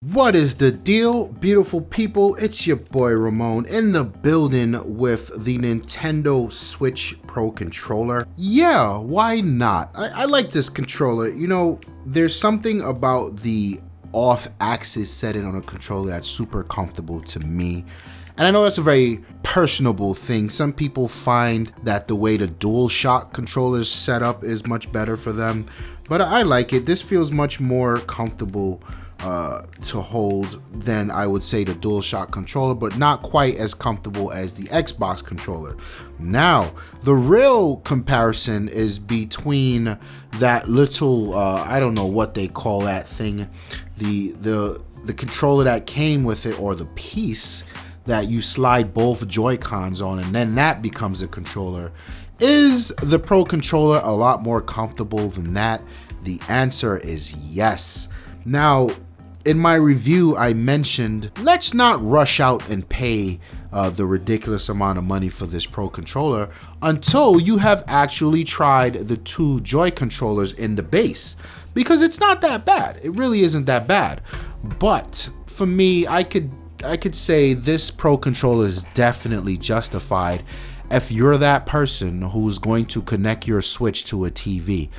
What is the deal, beautiful people? It's your boy Ramon in the building with the Nintendo Switch Pro controller. Yeah, why not? I like this controller. You know, there's something about the off-axis setting on a controller that's super comfortable to me. And I know that's a very personable thing. Some people find that the way the DualShock controller is set up is much better for them. But I like it. This feels much more comfortable to hold than I would say the DualShock controller, but not quite as comfortable as the Xbox controller. Now, the real comparison is between that little, I don't know what they call that thing, the controller that came with it, or the piece that you slide both Joy-Cons on, and then that becomes a controller. Is the Pro controller a lot more comfortable than that? The answer is yes. Now, in my review, I mentioned, let's not rush out and pay the ridiculous amount of money for this Pro controller until you have actually tried the two Joy controllers in the base, because it's not that bad. It really isn't that bad. But for me, I could say this Pro controller is definitely justified if you're that person who's going to connect your Switch to a TV.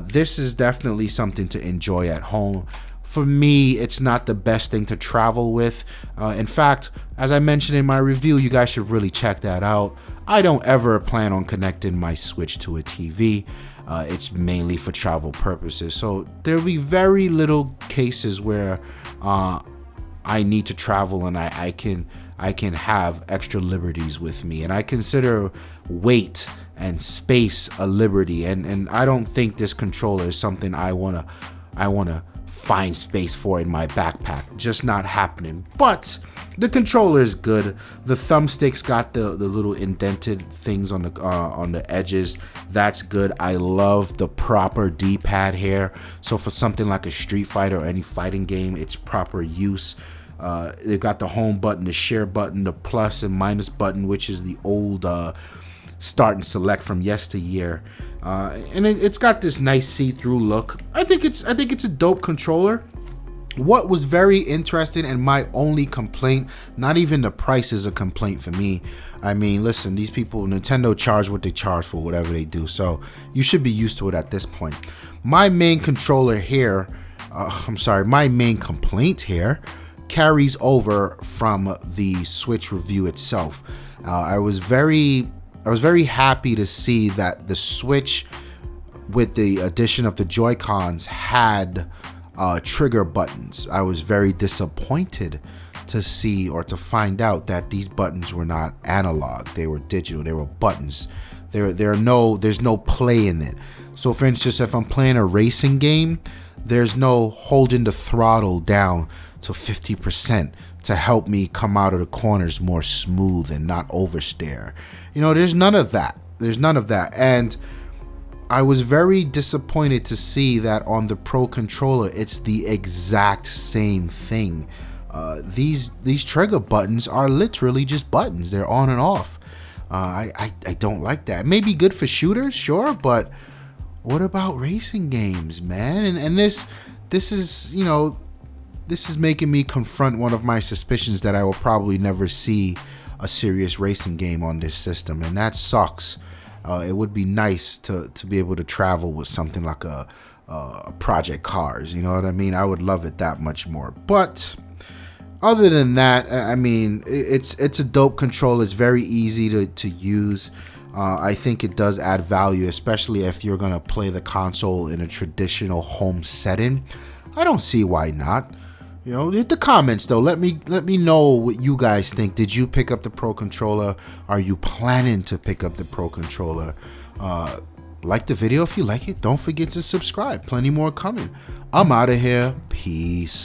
This is definitely something to enjoy at home. For me, it's not the best thing to travel with. In fact, as I mentioned in my review, you guys should really check that out. I don't ever plan on connecting my Switch to a TV. It's mainly for travel purposes. So there'll be very little cases where I need to travel and I can have extra liberties with me. And I consider weight and space a liberty. And I don't think this controller is something I wanna find space for in my backpack. Just not happening. But the controller is good. The thumbstick's got the little indented things on the edges. That's good. I love the proper D-pad here. So for something like a Street Fighter or any fighting game, it's proper use. They've got the home button, the share button, the plus and minus button, which is the old start and select from yesteryear. And it's got this nice see-through look. I think it's a dope controller. What was very interesting, and my only complaint, not even the price is a complaint for me. I mean, listen, these people, Nintendo charge what they charge for whatever they do, so you should be used to it at this point. My main controller here, my main complaint here carries over from the Switch review itself. I was very happy to see that the Switch, with the addition of the Joy-Cons, had trigger buttons. I was very disappointed to see or to find out that these buttons were not analog. They were digital. They were buttons. There's no play in it. So for instance, if I'm playing a racing game, there's no holding the throttle down to 50% to help me come out of the corners more smooth and not oversteer. You know, there's none of that. And I was very disappointed to see that on the Pro controller, it's the exact same thing. These trigger buttons are literally just buttons. They're on and off. I don't like that. It may be good for shooters, sure, but what about racing games, man? And this is, you know, this is making me confront one of my suspicions that I will probably never see a serious racing game on this system, and that sucks. It would be nice to be able to travel with something like a Project Cars, you know what I mean? I would love it that much more. But other than that, I mean, it's a dope controller. It's very easy to use. I think it does add value, especially if you're gonna play the console in a traditional home setting. I don't see why not. You know, hit the comments though. Let me know what you guys think. Did you pick up the Pro controller? Are you planning to pick up the Pro controller? Like the video if you like it. Don't forget to subscribe. Plenty more coming. I'm out of here. Peace.